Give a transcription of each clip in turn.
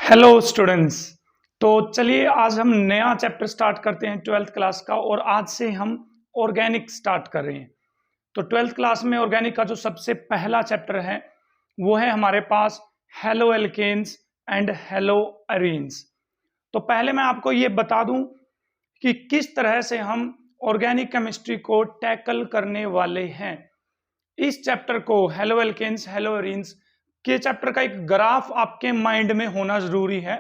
Hello students. तो चलिए आज हम नया चैप्टर स्टार्ट करते हैं ट्वेल्थ क्लास का। और आज से हम ऑर्गेनिक स्टार्ट कर रहे हैं। तो ट्वेल्थ क्लास में ऑर्गेनिक का जो सबसे पहला चैप्टर है वो है हमारे पास halo alkanes and hello arenes. तो पहले मैं आपको ये बता दूं कि किस तरह से हम ऑर्गेनिक केमिस्ट्री को टैकल करने वाले हैं। इस चैप्टर को हेलो एल्केन्स हेलो अरीन्स के चैप्टर का एक ग्राफ आपके माइंड में होना जरूरी है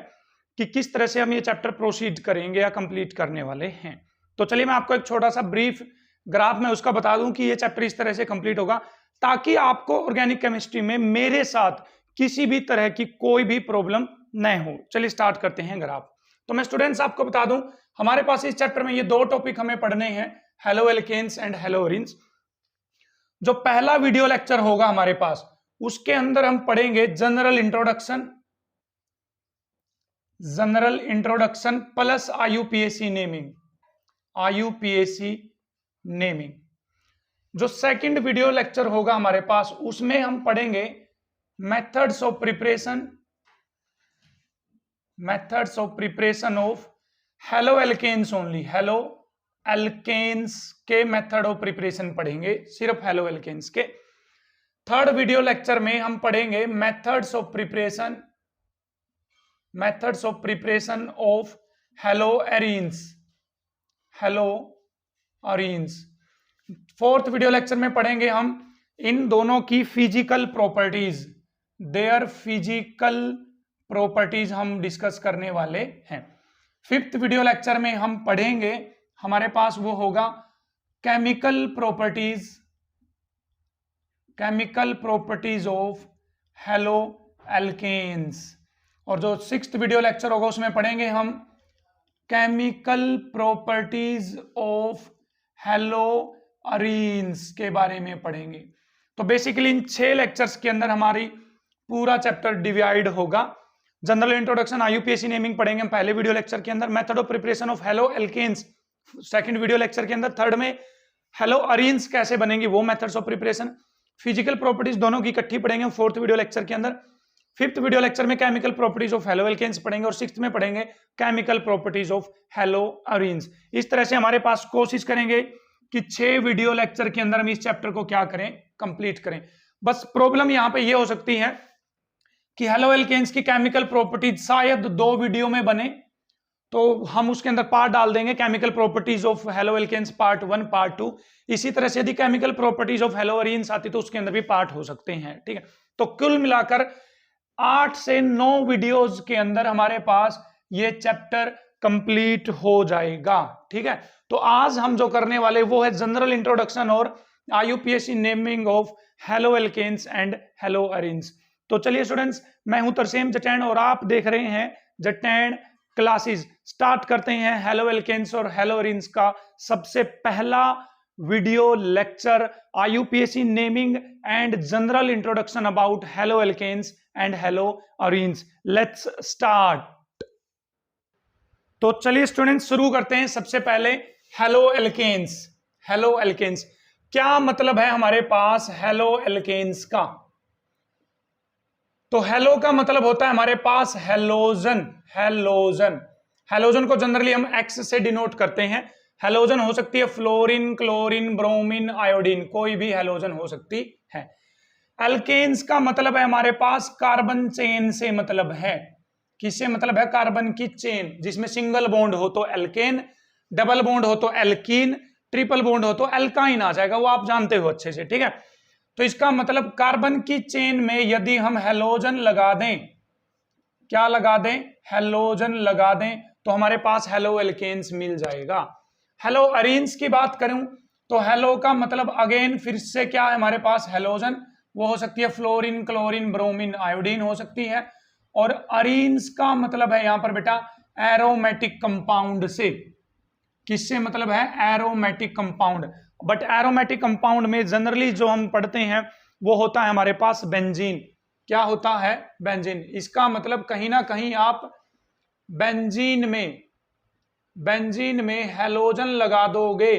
कि किस तरह से हम ये चैप्टर प्रोसीड करेंगे या कंप्लीट करने वाले हैं। तो चलिए मैं आपको एक छोटा सा ब्रीफ ग्राफ में उसका बता दूं कि ये चैप्टर इस तरह से कंप्लीट होगा ताकि आपको ऑर्गेनिक केमिस्ट्री में मेरे साथ किसी भी तरह की कोई भी प्रॉब्लम न हो। चलिए स्टार्ट करते हैं ग्राफ। तो मैं स्टूडेंट्स आपको बता दूं हमारे पास इस चैप्टर में ये दो टॉपिक हमें पढ़ने हैं, halo alkanes and hello arenes. जो पहला वीडियो लेक्चर होगा हमारे पास उसके अंदर हम पढ़ेंगे general introduction plus IUPAC naming. जो सेकंड वीडियो लेक्चर होगा हमारे पास उसमें हम पढ़ेंगे methods of preparation of halo alkanes only. Halo alkanes के मेथड ऑफ प्रिपरेशन पढ़ेंगे, सिर्फ हेलो एल्केन्स के। थर्ड वीडियो लेक्चर में हम पढ़ेंगे methods of preparation of halo arenes. Fourth video lecture में पढ़ेंगे हम इन दोनों की फिजिकल प्रॉपर्टीज हम डिस्कस करने वाले हैं। फिफ्थ वीडियो लेक्चर में हम पढ़ेंगे, हमारे पास वो होगा chemical properties of halo alkanes. और जो सिक्स्थ वीडियो लेक्चर होगा उसमें पढ़ेंगे हम chemical properties of halo arenes के बारे में पढ़ेंगे। तो बेसिकली इन 6 लेक्चर्स के अंदर हमारी पूरा चैप्टर डिवाइड होगा। जनरल इंट्रोडक्शन आईयूपीएसी नेमिंग पढ़ेंगे हम पहले वीडियो लेक्चर के अंदर, method of preparation of halo alkanes second video lecture के अंदर, थर्ड में हेलो अरीन्स कैसे बनेंगी वो methods of preparation, physical properties दोनों की इकट्ठी पढ़ेंगे फोर्थ वीडियो लेक्चर के अंदर। फिफ्थ वीडियो लेक्चर में chemical properties of halo alkanes पढ़ेंगे और सिक्स्थ में पढ़ेंगे chemical properties of halo arenes. इस तरह से हमारे पास कोशिश करेंगे कि 6 वीडियो लेक्चर के अंदर हम इस चैप्टर को क्या करें, कंप्लीट करें। बस प्रॉब्लम यहां पे ये हो सकती है कि हेलो एल्केन्स की केमिकल प्रॉपर्टीज शायद 2 वीडियो में बने, तो हम उसके अंदर पार्ट डाल देंगे chemical properties of halo alkanes part 1 part 2। इसी तरह से यदि chemical properties of halo arenes आती तो उसके अंदर भी पार्ट हो सकते हैं, ठीक है। तो कुल मिलाकर 8 से 9 वीडियोस के अंदर हमारे पास ये चैप्टर कंप्लीट हो जाएगा, ठीक है। तो आज हम जो करने वाले वो है जनरल इंट्रोडक्शन और IUPAC naming of halo alkanes and hello arenes. तो चलिए स्टूडेंट्स, मैं हूं तरसेम जटैन और आप देख रहे हैं जटैन क्लासेस। स्टार्ट करते हैं हेलो एल्केन्स और हेलो अरीन्स का सबसे पहला video lecture, IUPAC naming and general introduction about halo alkanes and hello arenes. Let's start. तो चलिए स्टूडेंट्स शुरू करते हैं। सबसे पहले हेलो एल्केन्स क्या मतलब है हमारे पास हेलो एल्केन्स का? तो हेलो का मतलब होता है हमारे पास हेलोजन को जनरली हम एक्स से डिनोट करते हैं। हेलोजन हो सकती है फ्लोरीन, क्लोरीन, ब्रोमीन, आयोडीन, कोई भी हेलोजन हो सकती है। एल्केन्स का मतलब है हमारे पास कार्बन चेन से मतलब है। किससे मतलब है? कार्बन की चेन, जिसमें सिंगल बॉन्ड हो तो एल्केन, डबल बॉन्ड हो तो एल्कीन, ट्रिपल बॉन्ड हो तो एल्काइन आ जाएगा, वो आप जानते हो अच्छे से, ठीक है। तो इसका मतलब कार्बन की चेन में यदि हम हेलोजन लगा दें, क्या लगा दें? हेलोजन लगा दें, तो हमारे पास हेलो एल्केन्स मिल जाएगा। हेलो अरीन्स की बात करूं तो हेलो का मतलब अगेन फिर से क्या है हमारे पास? हेलोजन, वो हो सकती है फ्लोरीन, क्लोरीन, ब्रोमीन, आयोडीन हो सकती है। और अरीन्स का मतलब है यहां पर बेटा एरोमेटिक कंपाउंड से। किससे मतलब है? Aromatic compound. But aromatic compound में जनरली जो हम पढ़ते हैं वो होता है हमारे पास बेंजीन। क्या होता है? बेंजीन। इसका मतलब कहीं ना कहीं आप बेंजीन में हेलोजन लगा दोगे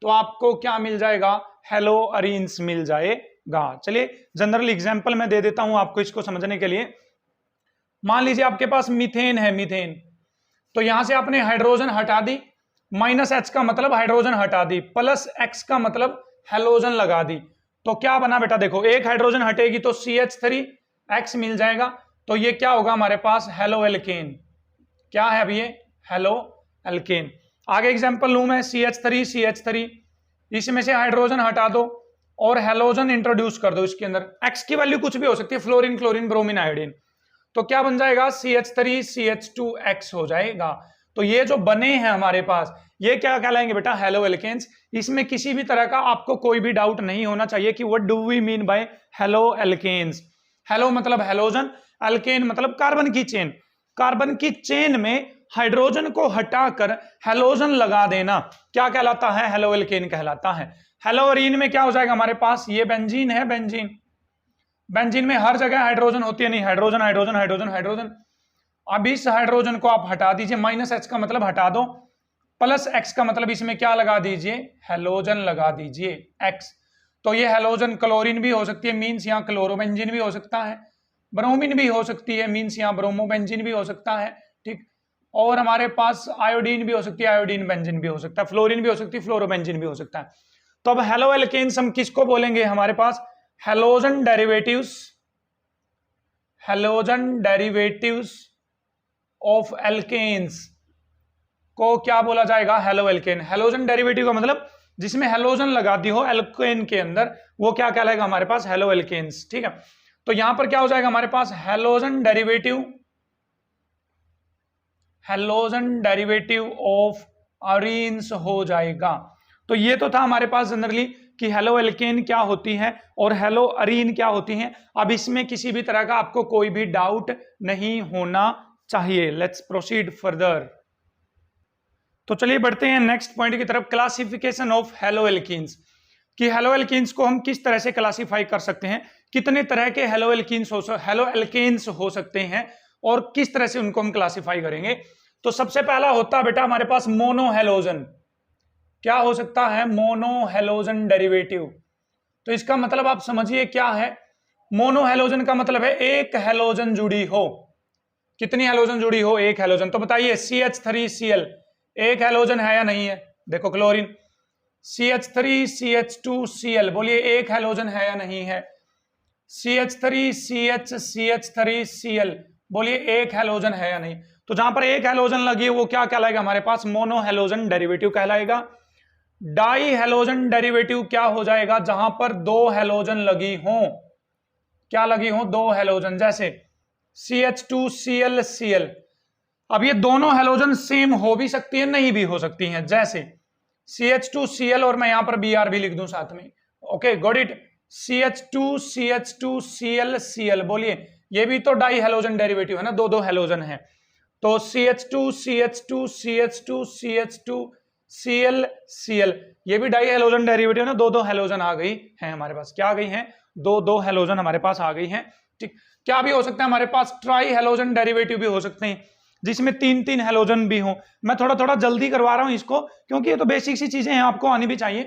तो आपको क्या मिल जाएगा? हेलो अरीन्स मिल जाएगा, जाएगा। चलिए जनरल एग्जांपल मैं दे देता हूं आपको इसको समझने के लिए। मान लीजिए आपके पास मीथेन है, मीथेन, तो यहां से आपने हाइड्रोजन हटा दी, -H का मतलब हाइड्रोजन हटा दी, +X का मतलब हेलोजन लगा दी, तो क्या बना बेटा, देखो एक हाइड्रोजन हटेगी तो CH3X मिल जाएगा, तो ये क्या होगा हमारे पास, हेलो एल्केन। क्या है अभी ये, हेलो एल्केन। आगे एग्जांपल लूं मैं, CH3, इसमें से हाइड्रोजन हटा दो और हेलोजन इंट्रोड्यूस कर दो इसके अंदर, X की वैल्यू कुछ भी हो सकती है, फ्लोरीन, क्लोरीन, ब्रोमीन, आयोडीन, तो क्या बन जाएगा, CH3CH2X हो जाएगा। तो ये जो बने हैं हमारे पास, ये क्या कहलाएंगे बेटा, हेलो एल्केन्स। इसमें किसी भी तरह का आपको कोई भी डाउट नहीं होना चाहिए कि what do we mean by halo alkanes. Halo मतलब हेलोजन, एल्केन मतलब कार्बन की चेन। कार्बन की चेन में हाइड्रोजन को हटाकर हेलोजन लगा देना क्या कहलाता है, हेलो एल्केन कहलाता है। हेलोरीन में क्या हो जाएगा हमारे पास, ये बेंजीन है, बेंजीन। बेंजीन में हर जगह हाइड्रोजन होती है, नहीं, हाइड्रोजन हाइड्रोजन हाइड्रोजन हाइड्रोजन। अब इस हाइड्रोजन को आप हटा दीजिए, -H का मतलब हटा दो, +X का मतलब इसमें क्या लगा दीजिए, हेलोजन लगा दीजिए, X। तो ये हेलोजन क्लोरीन भी हो सकती है, मीन्स यहाँ क्लोरोबेंजीन भी हो सकता है, ब्रोमीन भी हो सकती है, मीन्स यहाँ ब्रोमोबेंजीन भी हो सकता है, ठीक। और हमारे पास आयोडीन भी हो सकती है, आयोडीन बेंजीन भी हो सकता है, फ्लोरीन भी हो सकती है, फ्लोरोबेंजीन भी हो सकता है। तो अब हेलो एल्केन्स हम किसको बोलेंगे, हमारे पास halogen derivatives, halogen derivatives of alkanes को क्या बोला जाएगा, हेलो एल्केन। हेलोजन डेरिवेटिव का मतलब जिसमें हेलोजन लगा दी हो एल्केन के अंदर, वो क्या कहलाएगा हमारे पास, हेलो एल्केन्स, ठीक है। तो यहां पर क्या हो जाएगा हमारे पास, हेलोजन डेरिवेटिव ऑफ अरीन्स हो जाएगा। तो ये तो था हमारे पास जनरली कि हेलो एल्केन क्या होती है और हेलो अरीन क्या होती है। अब इसमें किसी भी तरह का आपको कोई भी डाउट नहीं होना चाहिए। Let's proceed further. तो चलिए बढ़ते हैं नेक्स्ट पॉइंट की तरफ, क्लासिफिकेशन ऑफ हेलो एल्कीन्स, कि हेलो एल्कीन्स को हम किस तरह से क्लासिफाई कर सकते हैं, कितने तरह के हेलो एल्केन्स हो सकते हैं और किस तरह से उनको हम क्लासिफाई करेंगे। तो सबसे पहला होता है बेटा हमारे पास मोनोहेलोजन। क्या हो सकता है, मोनोहेलोजन डेरिवेटिव। तो इसका मतलब आप समझिए क्या है, मोनोहेलोजन का मतलब है एक हेलोजन जुड़ी हो। कितनी हेलोजन जुड़ी हो, एक हेलोजन। तो बताइए CH3Cl एक हेलोजन है या नहीं है, देखो क्लोरीन, CH3CH2Cl बोलिए एक हेलोजन है या नहीं है, CH3CH3Cl बोलिए एक हेलोजन है या नहीं। तो जहां पर एक हेलोजन लगी है वो क्या कहलाएगा हमारे पास, मोनोहेलोजन डेरिवेटिव कहलाएगा। डाई हेलोजन डेरिवेटिव क्या हो जाएगा, जहां पर दो हेलोजन लगी हो, क्या लगी हो, दो हेलोजन, जैसे CH2Cl। अब ये दोनों हेलोजन सेम हो भी सकती है, नहीं भी हो सकती हैं, जैसे CH2Cl और मैं यहां पर Br भी लिख दूं साथ में, ओके गॉट इट, CH2CH2Cl बोलिए, ये भी तो डाई हेलोजन डेरिवेटिव है ना, दो दो हेलोजन है। तो CH2CH2CH2CH2Cl ये भी डाई हेलोजन डेरिवेटिव ना, दो दो हेलोजन आ गई है हमारे पास, क्या आ गई हैं, दो दो हेलोजन हमारे पास आ गई हैं, ठीक। क्या भी हो सकता है हमारे पास, ट्राई हेलोजन डेरिवेटिव भी हो सकते हैं, जिसमें तीन तीन हेलोजन भी हो। मैं थोड़ा थोड़ा जल्दी करवा रहा हूं इसको, क्योंकि ये तो बेसिक सी चीजें हैं, आपको आनी भी चाहिए।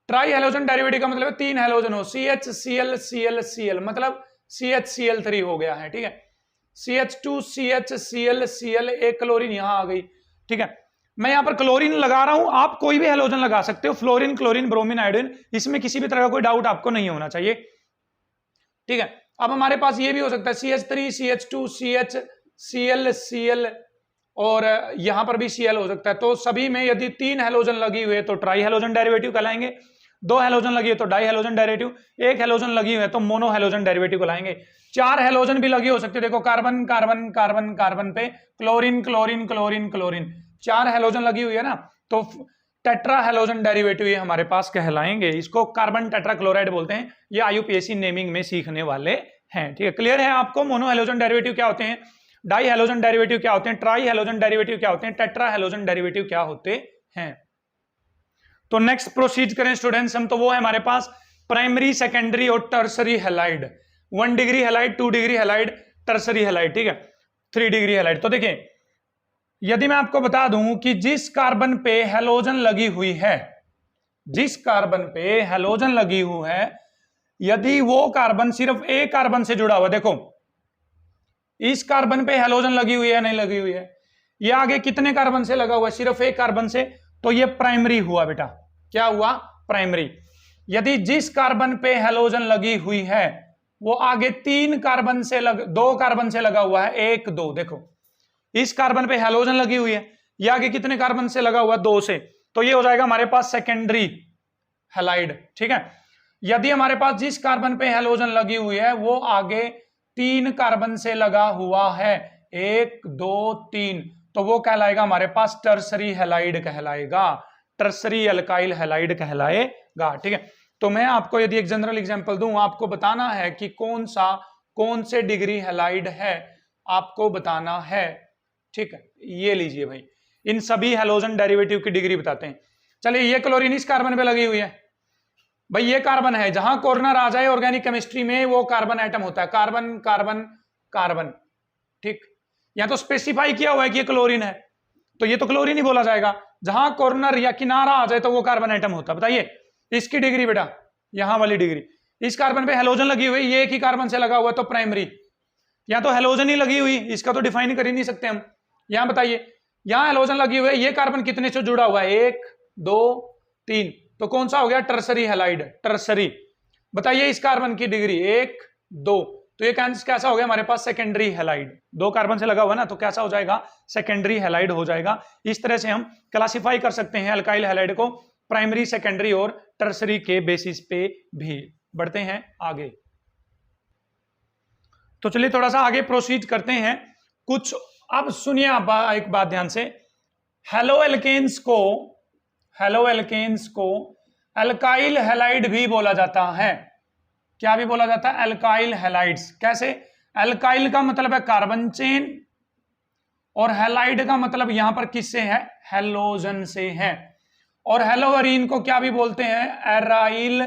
ट्राई हेलोजन डेरिवेटिव का मतलब है तीन हेलोजन हो, CHCl मतलब CHCl3 हो गया है, ठीक है। CH2CHCl एक क्लोरीन यहां आ गई, ठीक है। मैं यहां पर क्लोरीन लगा रहा हूं, आप कोई भी हेलोजन लगा सकते हो, फ्लोरीन, क्लोरीन, ब्रोमीन, आयोडीन, इसमें किसी भी तरह का कोई डाउट आपको नहीं होना चाहिए, ठीक है। अब हमारे पास ये भी हो सकता है CH3 CH2 CHCl और यहां पर भी Cl हो सकता है। तो सभी में यदि तीन हेलोजन लगी हुई है तो ट्राई हेलोजन डेरिवेटिव कहलाएंगे, दो हेलोजन लगी है तो डाई हेलोजन डेरिवेटिव, एक हेलोजन लगी हुई है तो मोनो हेलोजन डेरिवेटिव कहलाएंगे। चार हेलोजन भी लगी हो सकती है, देखो कार्बन कार्बन कार्बन कार्बन पे क्लोरीन क्लोरीन क्लोरीन क्लोरीन, चार हेलोजन लगी हुई है ना, तो टेट्रा हेलोजन डेरिवेटिव ये हमारे पास कहलाएंगे। इसको कार्बन टेट्रा क्लोराइड बोलते हैं, ये IUPAC नेमिंग में सीखने वाले हैं, ठीक है। क्लियर है आपको, मोनो हेलोजन डेरिवेटिव क्या होते हैं, डाई हेलोजन डेरिवेटिव क्या होते हैं, ट्राई हेलोजन डेरिवेटिव क्या होते हैं, टेट्रा हेलोजन डेरिवेटिव क्या होते हैं। तो नेक्स्ट प्रोसीड करें स्टूडेंट्स हम, तो वो है हमारे पास प्राइमरी, सेकेंडरी और tertiary halide, 1 degree halide, 2 degree halide, tertiary halide, ठीक है, 3 डिग्री हेलाइड। तो देखिए यदि मैं आपको बता दूं कि जिस कार्बन पे हेलोजन लगी हुई है, जिस कार्बन पे हेलोजन लगी हुई है, यदि वो कार्बन सिर्फ एक कार्बन से जुड़ा हुआ, देखो इस कार्बन पे हैलोजन लगी हुई है नहीं लगी हुई है, ये आगे कितने कार्बन से लगा हुआ है, सिर्फ एक कार्बन से, तो ये प्राइमरी हुआ बेटा। क्या हुआ? प्राइमरी। यदि जिस कार्बन पे हैलोजन लगी हुई है वो आगे दो कार्बन से लगा हुआ है, 1 2, देखो इस कार्बन पे हैलोजन लगी हुई है, ये आगे कितने कार्बन से लगा हुआ है, 2 से, तो ये हो जाएगा हमारे पास सेकेंडरी हैलाइड। ठीक है। यदि हमारे पास जिस कार्बन पे हैलोजन लगी हुई है वो आगे 3 कार्बन से लगा हुआ है, 1 2 3, तो वो कहलाएगा हमारे पास टर्सरी हैलाइड कहलाएगा, टर्सरी अल्काइल हैलाइड कहलाएगा। ठीक है। तो मैं आपको यदि एक जनरल एग्जांपल दूं, आपको बताना है कि कौन से डिग्री हैलाइड है, आपको बताना है। ठीक है, ये लीजिए भाई, इन सभी हैलोजन डेरिवेटिव की डिग्री बताते हैं। चलिए, ये क्लोरीन इस कार्बन पे लगी हुई है भाई, ये कार्बन है, जहां कॉर्नर आ जाए ऑर्गेनिक केमिस्ट्री में वो कार्बन एटम होता है, कार्बन कार्बन कार्बन। ठीक, या तो स्पेसिफाई किया हुआ है कि ये क्लोरीन है, तो ये तो क्लोरीन ही बोला जाएगा। जहां कॉर्नर या किनारा आ जाए तो वो कार्बन एटम होता है। बताइए इसकी डिग्री बेटा, यहां वाली डिग्री, इस कार्बन पे हैलोजन लगी हुई, ये एक ही कार्बन से लगा हुआ तो प्राइमरी, या तो हैलोजन ही लगी हुई, इसका तो डिफाइन कर ही नहीं सकते हम। यहां बताइए, यहां हैलोजन लगी हुई है, ये कार्बन कितने से जुड़ा हुआ है, 1 2 3, तो कौन सा हो गया, टर्सरी हैलाइड, टर्सरी। बताइए इस कार्बन की डिग्री 1 2, तो ये कैसा हो गया हमारे पास, सेकेंडरी हैलाइड। 2 कार्बन से लगा हुआ ना, तो कैसा हो जाएगा, सेकेंडरी हैलाइड हो जाएगा। इस तरह से हम क्लासिफाई कर सकते हैं अल्काइल हैलाइड को, प्राइमरी, सेकेंडरी और टर्सरी के बेसिस पे भी। बढ़ते हैं आगे, तो चलिए थोड़ा सा आगे प्रोसीड करते हैं कुछ। अब सुनिए एक बात ध्यान से, हेलो एल्केन्स को अल्काइल हैलाइड भी बोला जाता है। क्या भी बोला जाता है, अल्काइल हैलाइड्स। कैसे? अल्काइल का मतलब है कार्बन चेन, और हैलाइड का मतलब यहां पर किससे है, हैलोजन से है। और हेलोअरीन को क्या भी बोलते हैं, एराइल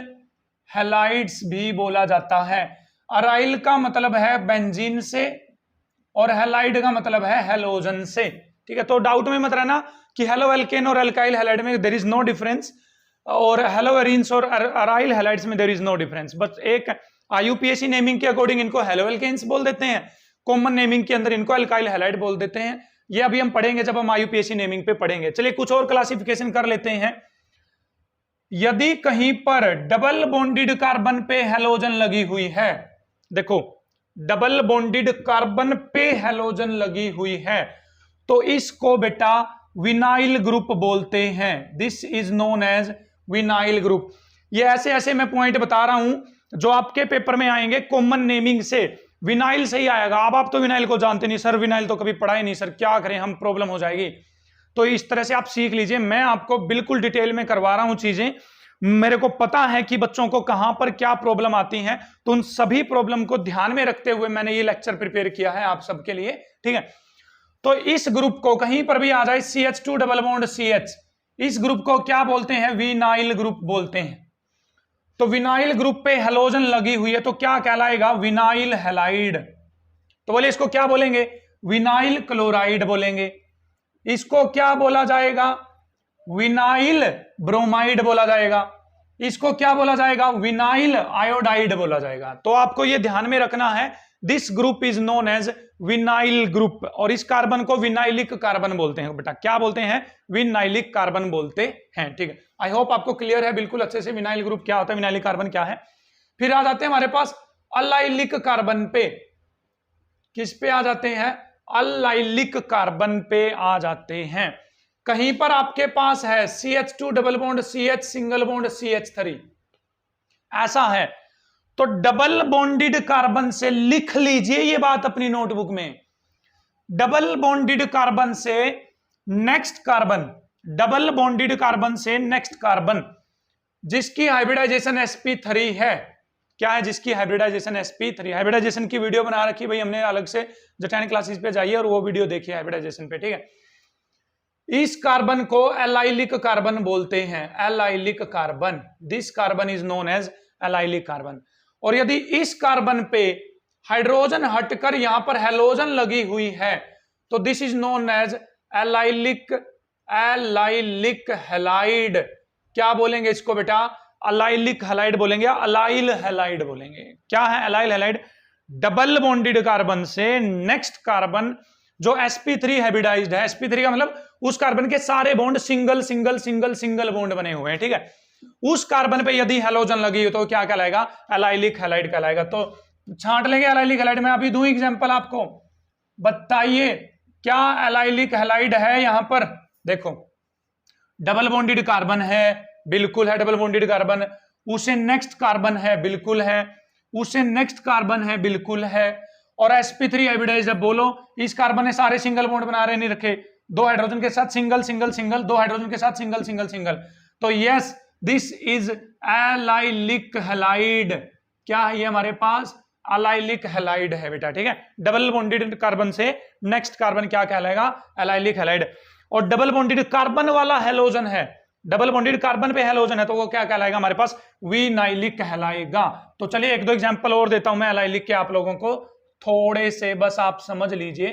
हैलाइड्स भी बोला जाता है। अराइल का मतलब है बेंजीन से, और हैलाइड का मतलब है हैलोजन से। ठीक है, तो डाउट में मत रहना कि हेलो एल्केन और अल्काइल हैलाइड में देयर इज नो डिफरेंस, और हेलोअरीन्स और अराइल हैलाइड्स में देयर इज नो डिफरेंस। बस एक आईयूपीएसी नेमिंग के अकॉर्डिंग इनको हेलो एल्केन्स बोल देते हैं, कॉमन नेमिंग के अंदर इनको अल्काइल हैलाइड बोल देते हैं। ये अभी हम पढ़ेंगे जब हम आईयूपीएसी नेमिंग पे पढ़ेंगे। चलिए कुछ और क्लासिफिकेशन कर लेते हैं। यदि कहीं पर डबल बॉन्डेड कार्बन पे हैलोजन लगी हुई है, देखो डबल बॉन्डेड कार्बन पे हैलोजन लगी हुई है, तो इसको बेटा विनाइल ग्रुप बोलते हैं। This is known as vinyl group. ये ऐसे ऐसे मैं पॉइंट बता रहा हूं जो आपके पेपर में आएंगे कॉमन नेमिंग से, विनाइल से ही आएगा। अब आप तो विनाइल को जानते नहीं, सर विनाइल तो कभी पढ़ा ही नहीं सर, क्या करें हम, प्रॉब्लम हो जाएगी। तो इस तरह से आप सीख लीजिए, मैं आपको बिल्कुल डिटेल में करवा रहा हूं चीजें। मेरे को पता है कि बच्चों को कहां पर क्या प्रॉब्लम आती है, तो उन सभी प्रॉब्लम को ध्यान में रखते हुए मैंने ये लेक्चर प्रिपेयर किया है आप सबके लिए। ठीक है, तो इस ग्रुप को कहीं पर भी आ जाए CH2 डबल बॉन्ड CH, इस ग्रुप को क्या बोलते हैं, विनाइल ग्रुप बोलते हैं। तो विनाइल ग्रुप पे हैलोजन लगी हुई है तो क्या कहलाएगा, विनाइल हैलाइड। तो बोले इसको क्या बोलेंगे, विनाइल क्लोराइड बोलेंगे। इसको क्या बोला जाएगा, विनाइल ब्रोमाइड बोला जाएगा। इसको क्या बोला जाएगा, विनाइल आयोडाइड बोला जाएगा। तो आपको यह ध्यान में रखना है, this group is known as vinyl group, और इस कार्बन को विनाइलिक कार्बन बोलते हैं बेटा। क्या बोलते हैं, विनाइलिक कार्बन बोलते हैं। ठीक है, आई होप आपको क्लियर है बिल्कुल अच्छे से विनाइल ग्रुप क्या होता है, विनाइलिक कार्बन क्या है। फिर आ जाते हैं हमारे पास अलाइलिक कार्बन पे। किस पे आ जाते हैं, अलाइलिक कार्बन पे आ जाते हैं। कहीं पर आपके पास है CH2 double bond CH single bond CH3, ऐसा है तो डबल बॉन्डेड कार्बन से लिख लीजिए ये बात अपनी नोटबुक में, डबल बॉन्डेड कार्बन से next carbon, double bonded carbon से नेक्स्ट कार्बन जिसकी हाइब्रिडाइजेशन sp3 है। क्या है, जिसकी हाइब्रिडाइजेशन sp3। हाइब्रिडाइजेशन की वीडियो बना रखी भाई हमने अलग से, जटैन क्लासेस पे जाइए और वो वीडियो देखिए हाइब्रिडाइजेशन पे। ठीक है, इस कार्बन को एलाइलिक कार्बन बोलते हैं, allylic carbon. This carbon is known as allylic carbon. और यदि इस कार्बन पे हाइड्रोजन हटकर यहां पर हैलोजन लगी हुई है तो this is known as allylic halide. क्या बोलेंगे इसको बेटा, अलाइलिक हैलाइड बोलेंगे या अलाइल हैलाइड बोलेंगे। क्या है allyl halide? Double bonded carbon से नेक्स्ट कार्बन जो sp3 हाइब्रिडाइज्ड है, sp3 का मतलब उस कार्बन के सारे bond single single single single bond बने हुए हैं, ठीक है। उस कार्बन पे यदि हैलोजन लगी हो तो क्या कहलाएगा? एलाइलिक हैलाइड कहलाएगा। तो छांट लेंगे एलाइलिक हैलाइड में। अभी दूं एग्जांपल आपको, बताइए क्या एलाइलिक हैलाइड है यहां पर? देखो डबल बॉन्डेड कार्बन है, बिल्कुल है डबल बॉन्डेड कार्बन। उसे नेक्स्ट कार्बन है, बिल्कुल है। उसे नेक्स्ट कार्बन है, बिल्कुल है। और sp3 हाइब्रिडाइज्ड है। बोलो इस कार्बन ने सारे सिंगल बॉन्ड बना रहे नहीं रखे, दो हाइड्रोजन के साथ सिंगल सिंगल सिंगल, दो हाइड्रोजन के साथ सिंगल सिंगल सिंगल। तो yes this is allylic halide. क्या है ये हमारे पास? एलाइलिक हैलाइड है बेटा, ठीक है। डबल बॉन्डेड कार्बन से नेक्स्ट कार्बन क्या कहलाएगा? Allylic halide. और डबल बॉन्डेड कार्बन वाला हैलोजन है, डबल बॉन्डेड कार्बन पे हैलोजन है, तो वो क्या कहलाएगा हमारे पास? विनाइलिक कहलाएगा। तो चलिए एक दो एग्जांपल और देता हूं मैं एलाइलिक के आप लोगों को, थोड़े से बस आप समझ लीजिए,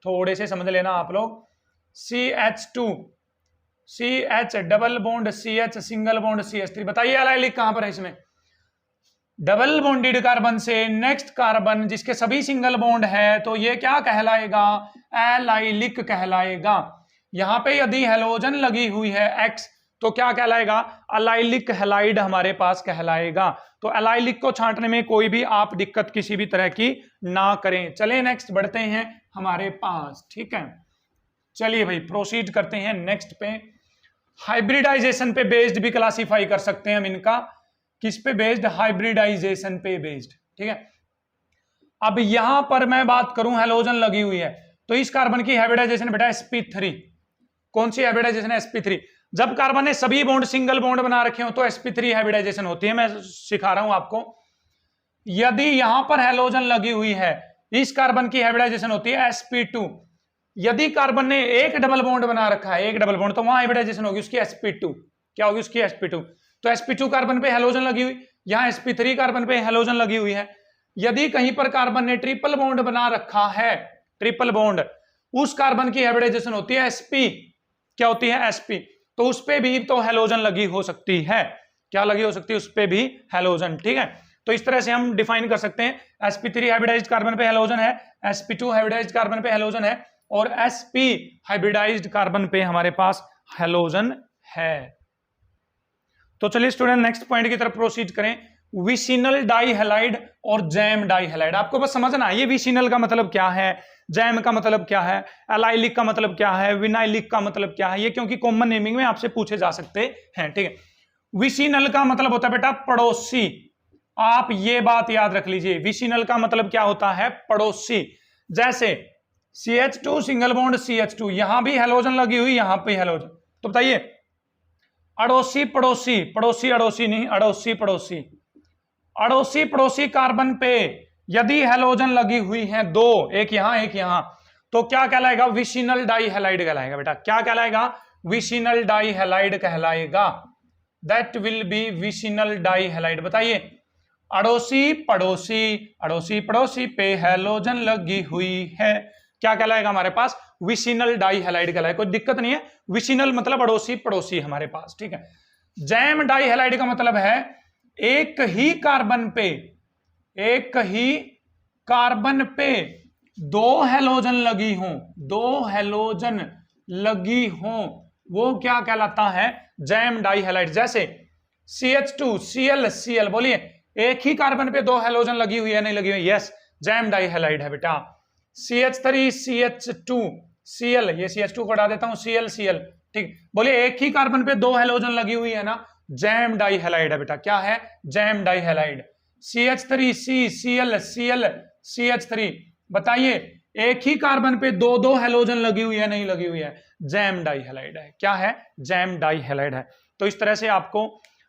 थोड़े से समझ लेना आप लोग। CH2 CH double bond CH single bond CH3, बताइए एलाइलिक कहां पर है इसमें? डबल बॉन्डेड कार्बन से नेक्स्ट कार्बन जिसके सभी सिंगल बॉन्ड है, तो ये क्या कहलाएगा? एलाइलिक कहलाएगा। यहां पे यदि हैलोजन लगी हुई है X, तो क्या कहलाएगा? एलाइलिक हैलाइड हमारे पास कहलाएगा। तो एलाइलिक को छांटने में कोई भी आप दिक्कत किसी भी तरह की ना करें। चलिए नेक्स्ट बढ़ते हैं हमारे पास, ठीक है। चलिए भाई प्रोसीड करते हैं नेक्स्ट पे। हाइब्रिडाइजेशन पे बेस्ड भी क्लासिफाई कर सकते हैं हम इनका। किस पे बेस्ड? हाइब्रिडाइजेशन पे बेस्ड, ठीक है। अब यहां पर मैं बात करूं हैलोजन लगी हुई है, तो इस कार्बन की हाइब्रिडाइजेशन बेटा sp3। कौन सी हाइब्रिडाइजेशन है? sp3। जब कार्बन ने सभी बॉन्ड सिंगल बॉन्ड बना रखे हो तो sp3 हाइब्रिडाइजेशन होती है। मैं सिखा रहा हूं आपको। यदि यहां पर हैलोजन लगी हुई है, इस कार्बन की हाइब्रिडाइजेशन होती है sp2। यदि कार्बन ने एक डबल बॉन्ड बना रखा है, एक डबल बॉन्ड, तो वहां हाइब्रिडाइजेशन होगी उसकी sp2। क्या होगी उसकी? sp2। तो sp2 कार्बन पे हैलोजन लगी हुई, यहां sp3 कार्बन पे हैलोजन लगी हुई है। यदि कहीं पर कार्बन ने ट्रिपल बॉन्ड बना रखा है, ट्रिपल बॉन्ड, उस कार्बन की हाइब्रिडाइजेशन होती है sp। क्या होती है? sp। तो उस पे भी तो हैलोजन लगी हो सकती है। क्या लगी हो सकती है? उस पे भी हैलोजन, ठीक है। तो इस तरह से हम डिफाइन कर सकते हैं। sp3 हाइब्रिडाइज्ड कार्बन पे हैलोजन है, sp2 हाइब्रिडाइज्ड कार्बन पे हैलोजन है, और sp हाइब्रिडाइज्ड कार्बन पे हमारे पास हैलोजन है। तो चलिए स्टूडेंट नेक्स्ट पॉइंट की तरफ प्रोसीड करें। विसिनल डाई हैलाइड और जैम डाई हैलाइड। आपको बस समझना है ये विसिनल का मतलब क्या है, जैम का मतलब क्या है, एलाइलिक का मतलब क्या है, विनाइलिक का मतलब क्या है, ये क्योंकि कॉमन नेमिंग में आपसे पूछे जा सकते हैं, ठीक है। विसिनल का मतलब होता है बेटा पड़ोसी। आप ये बात याद रख लीजिए, विसिनल का मतलब क्या होता है? पड़ोसी। जैसे CH2 सिंगल बॉन्ड CH2, यहां भी हैलोजन लगी हुई, यहां पे हैलोजन, तो बताइए अड़ोसी पड़ोसी, पड़ोसी अड़ोसी नहीं, अड़ोसी पड़ोसी, अड़ोसी पड़ोसी कार्बन पे यदि हैलोजन लगी हुई है दो, एक यहां एक यहां, तो क्या कहलाएगा? विसिनल डाई हैलाइड कहलाएगा बेटा। क्या कहलाएगा? विसिनल डाई हैलाइड कहलाएगा। That will be vicinal die halide. बताइए अड़ोसी पड़ोसी, अड़ोसी पड़ोसी पे हैलोजन लगी हुई है, क्या कहलाएगा हमारे पास? विसिनल डाई हैलाइड कहलाएगा। कोई दिक्कत नहीं है, विसिनल मतलब अड़ोसी पड़ोसी हमारे पास, ठीक है। जैम डाई हैलाइड का मतलब है एक ही कार्बन पे, एक ही कार्बन पे दो हैलोजन लगी हो, दो हैलोजन लगी हो, वो क्या कहलाता है? Gem di halide. जैसे CH2 Cl Cl, बोलिए एक ही कार्बन पे दो हैलोजन लगी हुई है, नहीं लगी हुई? यस, जैम डाई हैलाइड है बेटा। CH3 CH2 Cl, ये CH2 को हटा देता हूं, Cl Cl, ठीक। बोलिए एक ही कार्बन पे दो हैलोजन लगी हुई है ना, जैम डाई हैलाइड है बेटा। क्या है? Gem di halide. CH3C Cl Cl CH3, बताइए एक ही कार्बन पे दो दो हैलोजन लगी हुई है, नहीं लगी हुई है? जैम डाई हैलाइड है। क्या है? जैम डाई हैलाइड है। तो इस तरह से आपको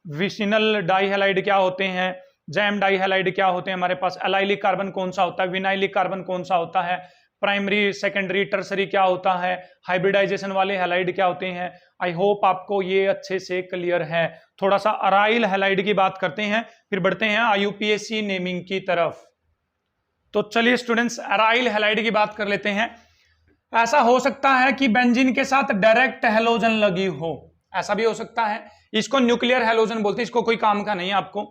विसिनल डाई हैलाइड क्या होते हैं, जैम डाई हैलाइड क्या होते हैं हमारे पास, एलाइलिक कार्बन कौन सा होता है, विनाइलिक कार्बन कौन सा होता है, प्राइमरी सेकेंडरी टर्सरी क्या होता है, हाइब्रिडाइजेशन वाले हैलाइड क्या होते हैं। आई होप आपको ये अच्छे से क्लियर है। थोड़ा सा अराइल हैलाइड की बात करते हैं, फिर बढ़ते हैं IUPAC नेमिंग की तरफ। तो चलिए स्टूडेंट्स अराइल हैलाइड की बात कर लेते हैं। ऐसा हो सकता है कि बेंजीन के साथ डायरेक्ट हैलोजन लगी हो, ऐसा भी हो सकता है। इसको न्यूक्लियर हैलोजन बोलते हैं, इसको कोई काम का नहीं है आपको।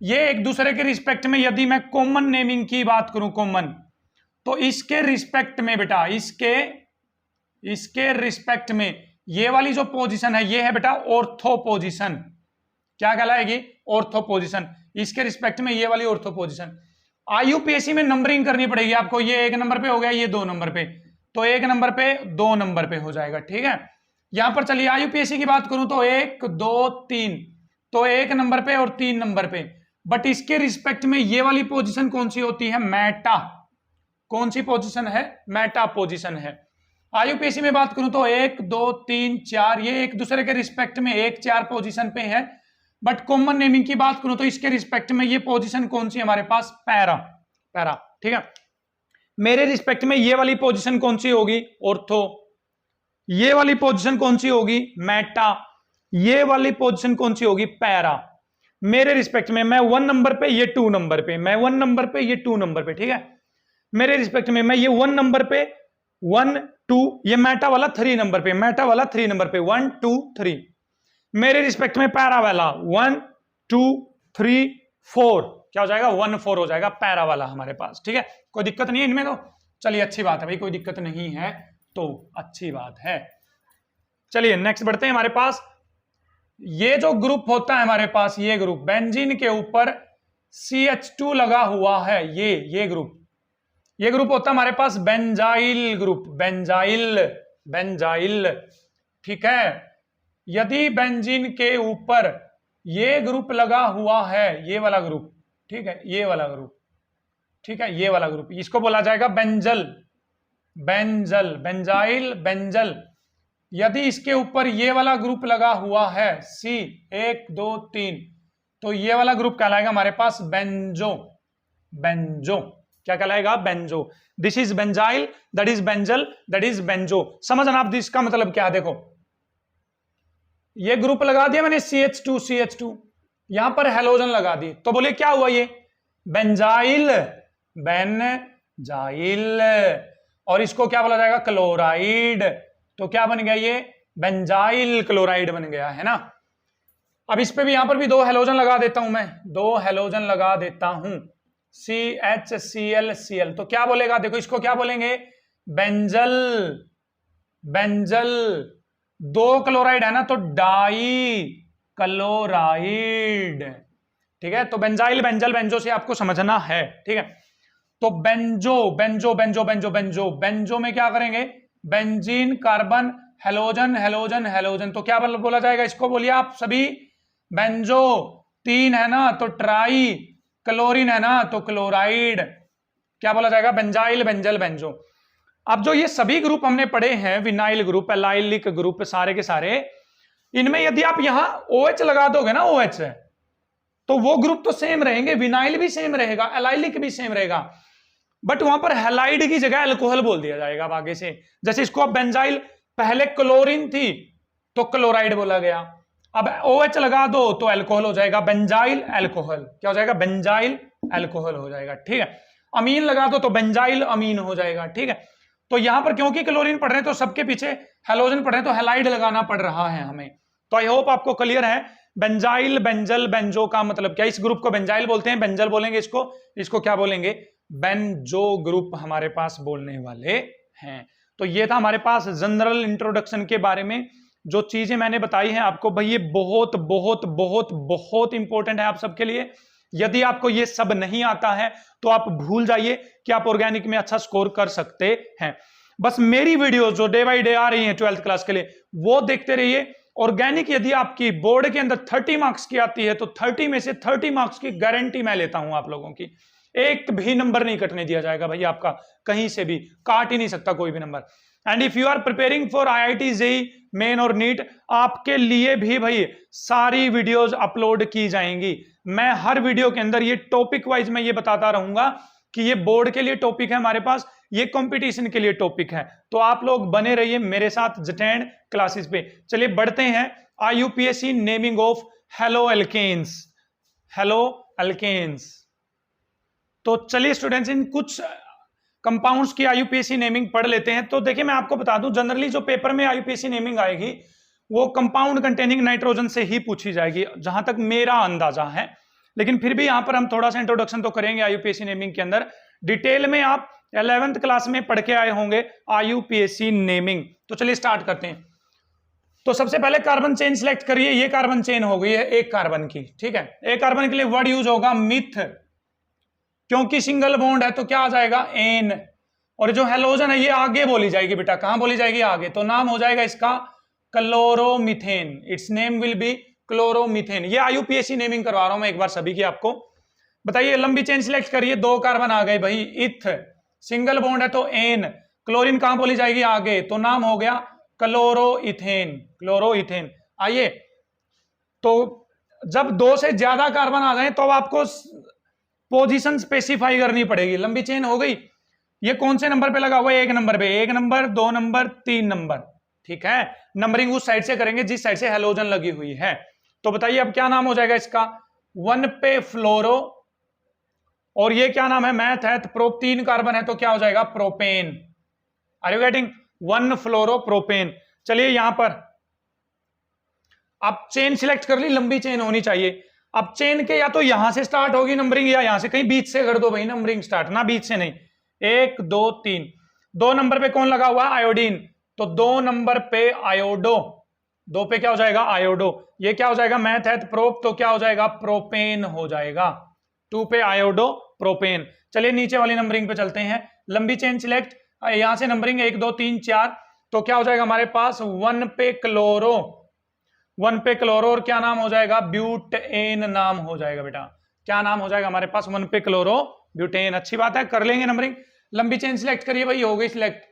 ये एक दूसरे के रिस्पेक्ट में, यदि मैं कॉमन नेमिंग की बात करूं, कॉमन, तो इसके रिस्पेक्ट में बेटा, इसके रिस्पेक्ट में ये वाली जो पोजीशन है ये है बेटा ऑर्थो पोजीशन। क्या कहलाएगी? Ortho position. इसके रिस्पेक्ट में ये वाली ऑर्थो पोजीशन। आईयूपीएससी में नंबरिंग करनी पड़ेगी आपको। ये 1 नंबर पे हो गया, ये 2 नंबर पे, तो 1 नंबर पे 2 नंबर पे हो जाएगा, ठीक है। यहां पर चलिए आईयूपीएससी की बात करूं तो 1 2 3, तो 1 नंबर पे और 3 नंबर पे। बट इसके रिस्पेक्ट में ये वाली पोजीशन कौन सी होती है? मेटा। कौन सी पोजीशन है? मेटा पोजीशन है। आईयूपीएससी में बात करूं तो 1 2 3 4, ये एक दूसरे के रिस्पेक्ट में 1 4 पोजीशन पे है। बट कॉमन नेमिंग की बात करूं तो इसके रिस्पेक्ट में ये पोजीशन कौन सी है हमारे पास? पैरा। पैरा, ठीक है। मेरे रिस्पेक्ट में ये वाली पोजीशन कौन सी होगी? ऑर्थो। ये वाली पोजीशन कौन सी होगी? मेटा। ये वाली पोजीशन कौन सी होगी? पैरा। मेरे रिस्पेक्ट में मैं 1 नंबर पे, ये 2 नंबर पे, मैं 1 नंबर पे, ये 2 नंबर पे, ठीक है। मेरे रिस्पेक्ट में मैं ये 1 नंबर पे 1 2, ये मेटा वाला 3 नंबर पे, मेटा वाला 3 नंबर पे 1 2 3। मेरे रिस्पेक्ट में पैरा वाला 1 2 3 4, क्या हो जाएगा? 1 4 हो जाएगा पैरा वाला हमारे पास, ठीक है। कोई दिक्कत नहीं है इनमें तो? चलिए अच्छी बात है भाई, कोई दिक्कत नहीं है तो अच्छी बात है। चलिए नेक्स्ट बढ़ते हैं। हमारे पास ये जो ग्रुप होता है हमारे पास, ये ग्रुप बेंजीन के ऊपर CH2 लगा हुआ है, ये ग्रुप होता है हमारे पास बेंजाइल ग्रुप। बेंजाइल, ठीक है। यदि बेंजीन के ऊपर ये ग्रुप लगा हुआ है, ये वाला ग्रुप, ठीक है, ये वाला ग्रुप, ठीक है, ये वाला ग्रुप, इसको बोला जाएगा बेंजल। Benzyl, benzyl. यदि इसके ऊपर ये वाला ग्रुप लगा हुआ है C 1 2 3, तो ये वाला ग्रुप कहलाएगा हमारे पास बेंजो। क्या कहलाएगा? Benzo. This is benzyl, that is benzal, that is benzo. समझना आप इसका मतलब क्या है? देखो ये ग्रुप लगा दिया मैंने CH2, यहां पर हेलोजन लगा दी, तो बोलिए क्या हुआ? ये बेंजाइल। और इसको क्या बोला जाएगा? क्लोराइड। तो क्या बन गया? ये बेंजाइल क्लोराइड बन गया, है ना। अब इस पे भी, यहां पर भी 2 हेलोजन लगा देता हूं मैं, 2 हेलोजन लगा देता हूं, CHCl। तो क्या बोलेगा? देखो इसको क्या बोलेंगे? बेंजल। 2 क्लोराइड है ना, तो डाई क्लोराइड, ठीक है। तो बेंजाइल, बेंजल, बेंजो से आपको समझना है, ठीक है। तो बेंजो में क्या करेंगे? Benzene, carbon, halogen. तो क्या बोला जाएगा इसको? बोलिए आप सभी। बेंजो 3 है ना, तो ट्राई। क्लोरीन है ना, तो क्लोराइड। क्या बोला जाएगा? Benzyl, benzal, benzo. अब जो ये सभी ग्रुप हमने पढ़े हैं, विनाइल ग्रुप, एलाइलिक ग्रुप, सारे के सारे, इनमें यदि आप यहां OH लगा दोगे ना, OH, तो वो ग्रुप तो सेम रहेंगे, विनाइल भी सेम रहेगा, एलाइलिक भी सेम रहेगा, बट वहां पर हैलाइड की जगह अल्कोहल बोल दिया जाएगा अब आगे से। जैसे इसको अब बेंजाइल, पहले क्लोरीन थी तो क्लोराइड बोला गया, अब OH लगा दो तो अल्कोहल हो जाएगा, बेंजाइल अल्कोहल। क्या हो जाएगा? बेंजाइल अल्कोहल हो जाएगा, ठीक है। अमीन लगा दो तो बेंजाइल अमीन हो जाएगा, ठीक है। तो यहां पर क्योंकि क्लोरीन पढ़ रहे हैं तो सबके पीछे हेलोजन पढ़ रहे हैं, तो हैलाइड लगाना पड़ रहा है हमें। तो आई होप आपको क्लियर है। बेंजाइल, बेंजल, बेंजो का मतलब क्या? इस ग्रुप को बेंजाइल बोलते हैं, बेंजल बोलेंगे इसको क्या बोलेंगे? बेंजो ग्रुप हमारे पास बोलने वाले हैं। तो ये था हमारे पास जनरल इंट्रोडक्शन के बारे में जो चीजें मैंने बताई हैं आपको। भाई ये बहुत बहुत बहुत बहुत इंपॉर्टेंट है आप सबके लिए। यदि आपको ये सब नहीं आता है तो आप भूल जाइए कि आप ऑर्गेनिक में अच्छा स्कोर कर सकते हैं। बस मेरी वीडियो जो डे बाय डे आ रही है 12th क्लास के लिए, वो देखते रहिए। ऑर्गेनिक यदि आपकी बोर्ड के अंदर 30 मार्क्स की आती है तो 30 में से 30 मार्क्स की गारंटी मैं लेता हूं आप लोगों की। एक भी नंबर नहीं कटने दिया जाएगा भाई आपका, कहीं से भी काट ही नहीं सकता कोई भी number. And if you are preparing for IIT JEE main और नीट, आपके लिए भी भाई सारी वीडियोस अपलोड की जाएंगी। मैं हर वीडियो के अंदर ये टॉपिक वाइज मैं ये बताता रहूंगा कि ये बोर्ड के लिए टॉपिक है हमारे पास, ये कंपटीशन के लिए टॉपिक है। तो आप लोग बने रहिए मेरे साथ जटैंड क्लासेस पे। चलिए बढ़ते हैं। IUPAC naming of halo alkanes. तो चलिए स्टूडेंट्स, इन कुछ कंपाउंड्स की IUPAC नेमिंग पढ़ लेते हैं। तो देखिए मैं आपको बता दूं, जनरली जो पेपर में IUPAC नेमिंग आएगी वो कंपाउंड कंटेनिंग नाइट्रोजन से ही पूछी जाएगी जहां तक मेरा अंदाजा है। लेकिन फिर भी यहां पर हम थोड़ा सा इंट्रोडक्शन तो करेंगे आईयूपीएसी नेमिंग के अंदर। डिटेल में आप 11th क्लास में पढ़ के आए होंगे आईयूपीएसी नेमिंग। तो चलिए स्टार्ट करते हैं। तो सबसे पहले कार्बन चेन सिलेक्ट करिए। ये कार्बन चेन हो गई है एक कार्बन की, ठीक है। एक कार्बन के लिए वर्ड यूज होगा मिथ, क्योंकि सिंगल बॉन्ड है तो क्या आ जाएगा एन। और जो हेलोजन है ये आगे बोली जाएगी बेटा, कहां बोली जाएगी आगे, तो नाम हो जाएगा इसका chloromethane. It's name will be chloromethane. ये आईयूपीएसी नेमिंग करवा रहा हूं मैं एक बार सभी की आपको। बताइए लंबी चेन सिलेक्ट करिए, 2 कार्बन आ गए भाई, इथ, सिंगल बॉन्ड है तो एन, क्लोरीन कहां बोली जाएगी आगे, तो नाम हो गया क्लोरोइथेन। क्लोरोइथेन। आइए, तो जब 2 से ज्यादा कार्बन आ जाए तो आपको पोजीशन स्पेसिफाई करनी पड़ेगी। लंबी चेन हो गई, ये कौन से नंबर पे लगा हुआ है, 1 नंबर पे, 1 नंबर, 2 नंबर, 3 नंबर, ठीक है। नंबरिंग उस साइड से करेंगे जिस साइड से हेलोजन लगी हुई है। तो बताइए अब क्या नाम हो जाएगा इसका, 1 पे फ्लोरो, और ये क्या नाम है मैथ है, प्रोप 3 कार्बन है तो क्या हो जाएगा propane. Are you getting, 1 fluoro propane. चलिए यहां पर आप चेन सिलेक्ट कर ली, लंबी चेन होनी चाहिए। अब चेन के या तो यहां से स्टार्ट होगी नंबरिंग या यहां से, कहीं बीच से कर दो भाई नंबरिंग स्टार्ट, ना बीच से नहीं। 1 2 3, 2 नंबर पे कौन लगा हुआ है आयोडीन, तो 2 नंबर पे आयोडो, 2 पे क्या हो जाएगा आयोडो। ये क्या हो जाएगा मैथ है प्रोप, तो क्या हो जाएगा प्रोपेन हो जाएगा। 2 पे आयोडो प्रोपेन। चलिए नीचे वाली नंबरिंग पे चलते हैं। लंबी चेन सिलेक्ट, यहां से नंबरिंग 1 2 3 4, तो क्या हो जाएगा हमारे पास 1 पे क्लोरो, 1 पे क्लोरो, और क्या नाम हो जाएगा ब्यूटेन नाम हो जाएगा बेटा। क्या नाम हो जाएगा हमारे पास 1 पे क्लोरो ब्यूटेन। अच्छी बात है, कर लेंगे नंबरिंग। लंबी चेन सिलेक्ट करिए भाई, हो गई सिलेक्ट।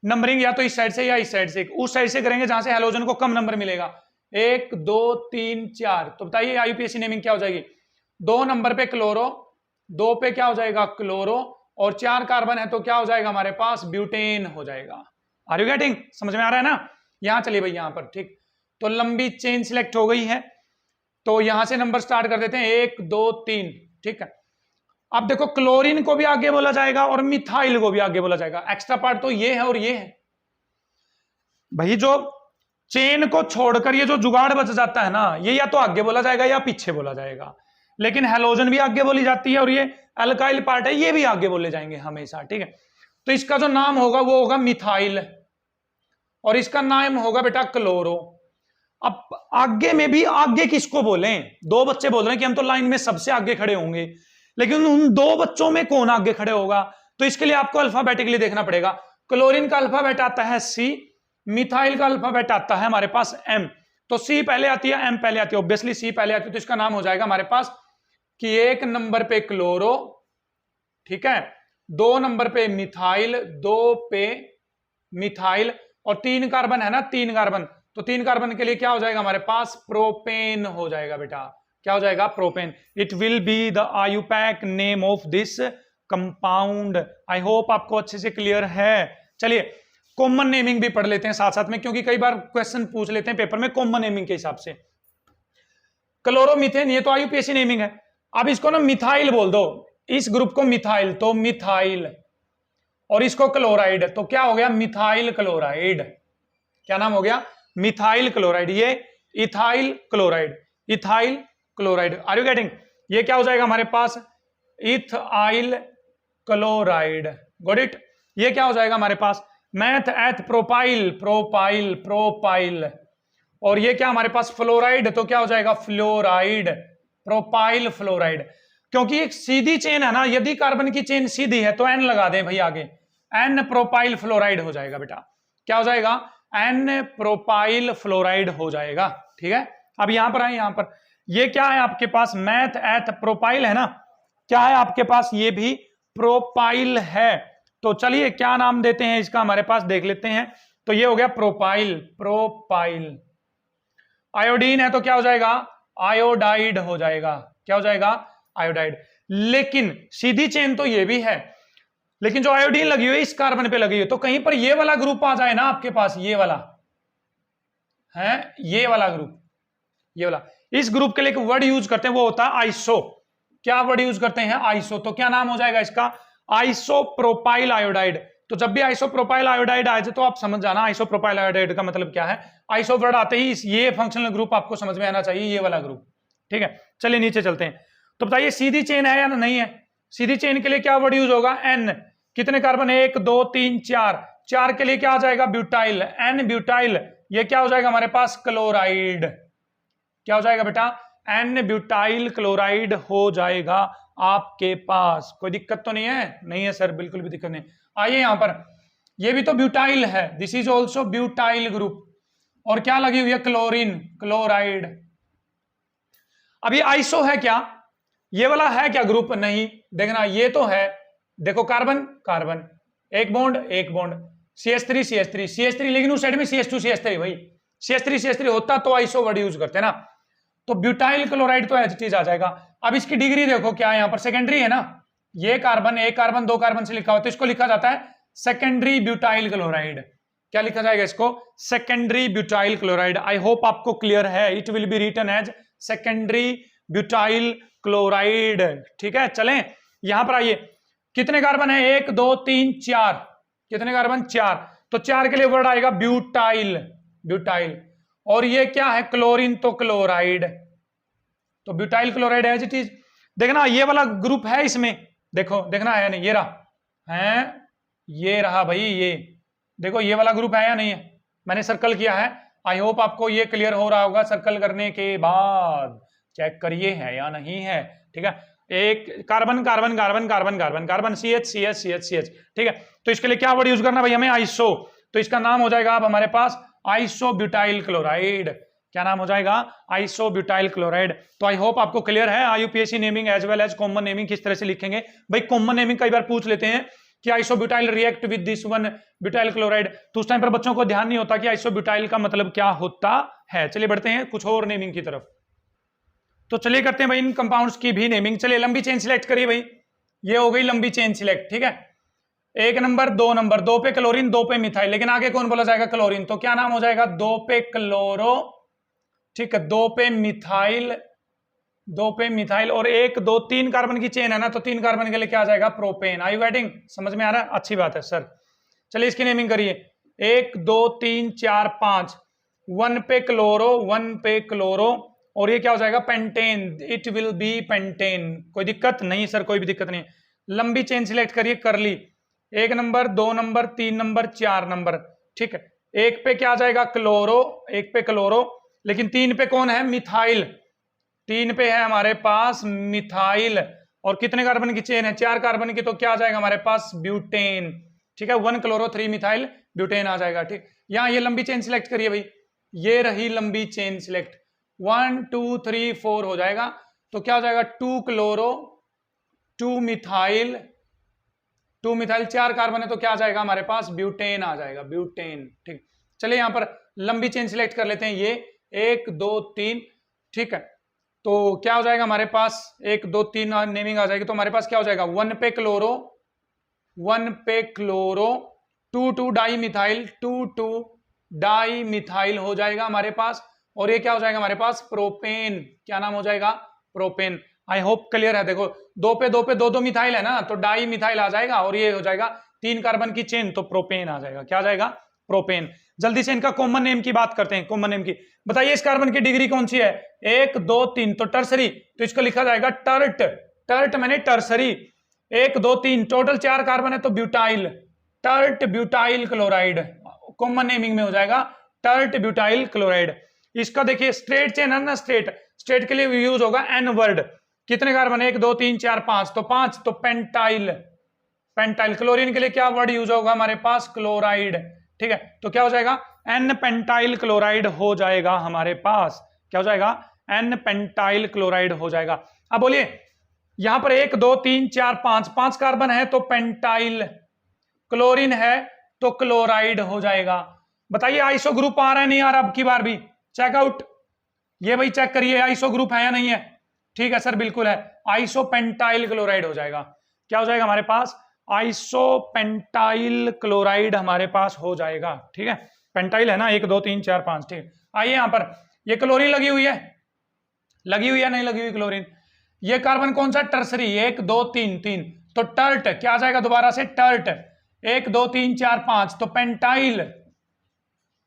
नंबरिंग या तो इस साइड से या इस साइड से, उस साइड से करेंगे जहां से हेलोजन को कम नंबर मिलेगा। 1 2 3 4, तो बताइए आईयूपीएसी नेमिंग क्या हो जाएगी, 2 नंबर पे क्लोरो, 2 पे क्या हो जाएगा क्लोरो, और 4 कार्बन है तो क्या हो जाएगा हमारे पास ब्यूटेन हो जाएगा। आर यू गेटिंग, समझ में आ रहा है ना। यहां चलिए भाई यहां पर, ठीक। तो लंबी चेन सिलेक्ट हो गई है, तो यहां से नंबर स्टार्ट कर देते हैं 1 2 3, ठीक है। अब देखो क्लोरीन को भी आगे बोला जाएगा और मिथाइल को भी आगे बोला जाएगा। एक्स्ट्रा पार्ट तो ये है और ये है भाई। जो चेन को छोड़कर ये जो जुगाड़ बच जाता है ना, ये या तो आगे बोला जाएगा या पीछे बोला जाएगा। लेकिन हेलोजन भी आगे बोली जाती है और ये अल्काइल पार्ट है, ये भी आगे बोले जाएंगे हमेशा, ठीक है। तो इसका जो नाम होगा वो होगा मिथाइल, और इसका नाम होगा बेटा क्लोरो। अब आगे में भी आगे किसको बोलें, 2 बच्चे बोल रहे हैं कि हम तो लाइन में सबसे आगे खड़े होंगे, लेकिन उन 2 बच्चों में कौन आगे खड़े होगा, तो इसके लिए आपको अल्फाबेटिकली देखना पड़ेगा। क्लोरीन का अल्फाबेट आता है सी, मिथाइल का अल्फाबेट आता है हमारे पास एम। तो सी पहले आती है, एम पहले आती है, ऑब्वियसली सी पहले आती है, तो इसका नाम हो जाएगा हमारे पास कि 1 नंबर पे क्लोरो, ठीक है, 2 नंबर पे मिथाइल, 2 पे मिथाइल, और 3 कार्बन है ना, 3 कार्बन, तो 3 कार्बन के लिए क्या हो जाएगा हमारे पास प्रोपेन हो जाएगा बेटा। क्या हो जाएगा propane. It will be the IUPAC name of this compound. I hope आपको अच्छे से क्लियर है। चलिए कॉमन नेमिंग भी पढ़ लेते हैं साथ साथ में, क्योंकि कई बार क्वेश्चन पूछ लेते हैं पेपर में कॉमन नेमिंग के हिसाब से। क्लोरोमीथेन ये तो आईयूपीएसी नेमिंग है। अब इसको ना मिथाइल बोल दो, इस ग्रुप को मिथाइल, तो मिथाइल, और इसको क्लोराइड, तो क्या हो गया मिथाइल क्लोराइड। क्या नाम हो गया मिथाइल क्लोराइड। ये ethyl chloride, ethyl chloride. Are you getting. ये क्या हो जाएगा हमारे पास इथाइल क्लोराइड। Got it. ये क्या हो जाएगा हमारे पास meth eth propyl, propyl, propyl, और ये क्या हमारे पास फ्लोराइड, तो क्या हो जाएगा फ्लोराइड, प्रोपाइल फ्लोराइड। क्योंकि एक सीधी चेन है ना, यदि कार्बन की चेन सीधी है तो एन लगा दें भाई आगे, एन प्रोपाइल फ्लोराइड हो जाएगा बेटा। क्या हो जाएगा एन प्रोपाइल फ्लोराइड हो जाएगा, ठीक है। अब यहां पर आए, यहां पर ये क्या है आपके पास मैथ एथ प्रोपाइल है ना, क्या है आपके पास ये भी प्रोपाइल है। तो चलिए क्या नाम देते हैं इसका हमारे पास देख लेते हैं। तो ये हो गया प्रोपाइल, प्रोपाइल। आयोडीन है तो क्या हो जाएगा आयोडाइड हो जाएगा। क्या हो जाएगा आयोडाइड। लेकिन सीधी चेन तो ये भी है, लेकिन जो आयोडीन लगी हुई है इस कार्बन पे लगी हुई है, तो कहीं पर ये वाला ग्रुप आ जाए ना आपके पास, ये वाला है, ये वाला ग्रुप, ये वाला, इस ग्रुप के लिए एक वर्ड यूज करते हैं वो होता है आइसो। क्या वर्ड यूज करते हैं आइसो। तो क्या नाम हो जाएगा इसका आइसोप्रोपाइल आयोडाइड। तो जब भी आइसोप्रोपाइल आयोडाइड आए तो आप समझ जाना आइसोप्रोपाइल आयोडाइड का मतलब क्या है। आइसो वर्ड आते ही ये फंक्शनल ग्रुप आपको समझ में आना चाहिए, ये वाला ग्रुप। ठीक है, चलिए नीचे चलते हैं। तो बताइए सीधी चेन है या नहीं है। सीधी चेन के लिए क्या वर्ड यूज होगा, एन। कितने कार्बन, 1 2 3 4। 4 के लिए क्या आ जाएगा, ब्यूटाइल, एन ब्यूटाइल। ये क्या हो जाएगा हमारे पास, क्लोराइड। क्या हो जाएगा बेटा, एन ब्यूटाइल क्लोराइड हो जाएगा आपके पास। कोई दिक्कत तो नहीं है, नहीं है सर, बिल्कुल भी दिक्कत नहीं। आइए यहां पर, ये भी तो ब्यूटाइल है, this is also butyl group. और क्या लगी हुई है, क्लोरीन, क्लोराइड। अभी आइसो है क्या, ये वाला है क्या ग्रुप, नहीं। देखना ये तो है, देखो कार्बन कार्बन, एक बॉन्ड एक बॉन्ड, CH3 CH3 CH3, लेकिन उस साइड में CH2 CH3 भाई, CH3 CH3 होता तो आइसो वर्ड यूज करते ना। तो ब्यूटाइल क्लोराइड तो एच आ जाएगा। अब इसकी डिग्री देखो क्या है, यहां पर सेकेंडरी है ना, ये कार्बन, एक कार्बन दो कार्बन से लिखा हुआ, तो इसको लिखा जाता है सेकेंडरी ब्यूटाइल क्लोराइड। क्या लिखा जाएगा इसको, secondary butyl chloride. I hope आपको क्लियर है, it will be written as secondary butyl chloride. ठीक है, चलें यहां पर आइए, कितने कार्बन है, 1 2 3 4। कितने कार्बन, 4। तो 4 के लिए वर्ड आएगा ब्यूटाइल, ब्यूटाइल। और ये क्या है, क्लोरीन, तो क्लोराइड। तो butyl chloride as it is. देखना ये वाला ग्रुप है इसमें, देखो देखना है नहीं, ये रहा है, ये रहा भाई, ये देखो ये वाला ग्रुप है या नहीं है, मैंने सर्कल किया है। आई होप आपको ये क्लियर हो रहा होगा, सर्कल करने के बाद चेक करिए है या नहीं है। ठीक है, एक carbon carbon carbon carbon carbon carbon, CH CH CH CH। ठीक है, तो इसके लिए क्या वर्ड यूज करना भाई हमें, आइसो। तो इसका नाम हो जाएगा अब हमारे पास आइसोब्यूटाइल क्लोराइड। क्या नाम हो जाएगा, आइसोब्यूटाइल क्लोराइड। तो आई होप आपको क्लियर है। IUPAC naming as well as common naming किस तरह से लिखेंगे भाई। कॉमन नेमिंग कई बार पूछ लेते हैं कि isobutyl react with this one butyl chloride, तो उस टाइम पर बच्चों को ध्यान नहीं होता कि आइसोब्यूटाइल का मतलब क्या होता है। चलिए बढ़ते हैं कुछ और नेमिंग की तरफ। तो चलिए करते हैं भाई इन कंपाउंड्स की भी नेमिंग। चलिए लंबी चेन सिलेक्ट करिए भाई, ये हो गई लंबी चेन सिलेक्ट। ठीक है, 1 नंबर 2 नंबर, 2 पे क्लोरीन 2 पे मिथाइल, लेकिन आगे कौन बोला जाएगा, क्लोरीन। तो क्या नाम हो जाएगा, 2 पे क्लोरो, ठीक है, 2 पे मिथाइल, 2 पे मिथाइल। और 1 2 3 कार्बन की चेन है ना, तो 3 कार्बन के लिए क्या आ जाएगा, प्रोपेन। आई यू गेटिंग, समझ में आ रहा है, अच्छी बात है सर। चलिए इसकी नेमिंग करिए, 1 2 3 4 5, 1 पे क्लोरो, 1 पे क्लोरो, और ये क्या हो जाएगा, pentane, it will B pentane. कोई दिक्कत नहीं सर, कोई भी दिक्कत नहीं। लंबी चेन सिलेक्ट करिए, कर ली, 1 नंबर 2 नंबर 3 नंबर 4 नंबर। ठीक है, 1 पे क्या आ जाएगा, क्लोरो, 1 पे क्लोरो, लेकिन 3 पे कौन है, मिथाइल। 3 पे है हमारे पास मिथाइल। और कितने कार्बन की चेन है, 4 कार्बन की, तो क्या आ जाएगा हमारे पास, ब्यूटेन। ठीक है, 1 क्लोरो 3 मिथाइल, ब्यूटेन आ जाएगा। ठीक, यहां ये लंबी चेन सिलेक्ट करिए भाई, ये रही लंबी चेन सिलेक्ट, 1 2 3 4 हो जाएगा। तो क्या हो जाएगा, 2 क्लोरो 2 मिथाइल, 2 मिथाइल, 4 कार्बन है, तो क्या आ जाएगा हमारे पास, ब्यूटेन आ जाएगा, ब्यूटेन। ठीक, चलिए यहां पर लंबी चेन सिलेक्ट कर लेते हैं, ये 1 2 3। ठीक है, तो क्या हो जाएगा हमारे पास, 1 2 3 नेमिंग आ जाएगी। तो हमारे पास क्या हो जाएगा, 1 पे क्लोरो, 1 पे chloro, 2 2 di methyl, 2 2 di methyl हो जाएगा हमारे पास। और ये क्या हो जाएगा हमारे पास, प्रोपेन। क्या नाम हो जाएगा, प्रोपेन। आई होप क्लियर है। देखो 2 पे 2 पे 2 2 मिथाइल है ना, तो डाई मिथाइल आ जाएगा, और ये हो जाएगा 3 कार्बन की चेन, तो प्रोपेन आ जाएगा। क्या आ जाएगा, प्रोपेन। जल्दी से इनका कॉमन नेम की बात करते हैं, कॉमन नेम की। बताइए इस कार्बन की डिग्री कौन सी है, 1 2 3, तो टर्सरी, तो इसको लिखा जाएगा टर्ट। टर्ट मैंने टर्सरी, 1 2 3, टोटल 4 कार्बन है, तो butyl, tert butyl chloride common naming में हो जाएगा, टर्ट ब्यूटाइल क्लोराइड। इसका देखिए स्ट्रेट चेन है ना, स्ट्रेट, स्ट्रेट के लिए यूज होगा एन वर्ड। कितने कार्बन, 1 2 3 4 5, तो 5, तो पेंटाइल, पेंटाइल। क्लोरीन के लिए क्या वर्ड यूज होगा हमारे पास, क्लोराइड। ठीक है, तो क्या हो जाएगा, एन पेंटाइल क्लोराइड हो जाएगा हमारे पास। क्या हो जाएगा, एन पेंटाइल क्लोराइड हो जाएगा। अब बोलिए यहां पर 1 2 3 4 5, 5 कार्बन है, तो पेंटाइल, क्लोरीन है तो क्लोराइड हो जाएगा। बताइए आइसो ग्रुप आ रहा है नहीं आ रहा, अब की बार भी चेकआउट, ये भाई चेक करिए आइसो ग्रुप है या नहीं है। ठीक है सर, बिल्कुल है, आइसो पेंटाइल क्लोराइड हो जाएगा। क्या हो जाएगा हमारे पास, आइसो पेंटाइल क्लोराइड हमारे पास हो जाएगा। ठीक है, पेंटाइल है ना, 1 2 3 4 5। ठीक, आइए यहां पर, ये क्लोरीन लगी हुई है, लगी हुई है नहीं लगी हुई क्लोरीन। ये कार्बन कौन सा, टर्सरी, 1 2 3 3, तो टर्ट क्या आ जाएगा दोबारा से, टर्ट। 1 2 3 4 5, तो पेंटाइल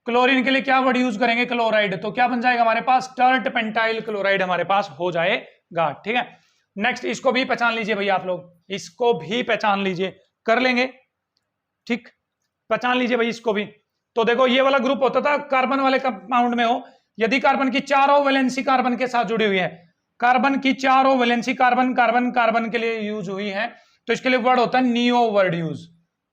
क्लोरीन के लिए क्या वर्ड यूज करेंगे? क्लोराइड। तो क्या बन जाएगा हमारे पास? टर्ट पेंटाइल क्लोराइड हमारे पास हो जाएगा। ठीक है, नेक्स्ट इसको भी पहचान लीजिए भैया आप लोग, इसको भी पहचान लीजिए, कर लेंगे। ठीक, पहचान लीजिए भाई इसको भी। तो देखो ये वाला ग्रुप होता था कार्बन वाले कंपाउंड में हो, यदि कार्बन की चारों वैलेंसी कार्बन के साथ जुड़ी हुई है, कार्बन की चारों वैलेंसी कार्बन कार्बन कार्बन के लिए यूज हुई है, तो इसके लिए वर्ड होता है नियो वर्ड यूज।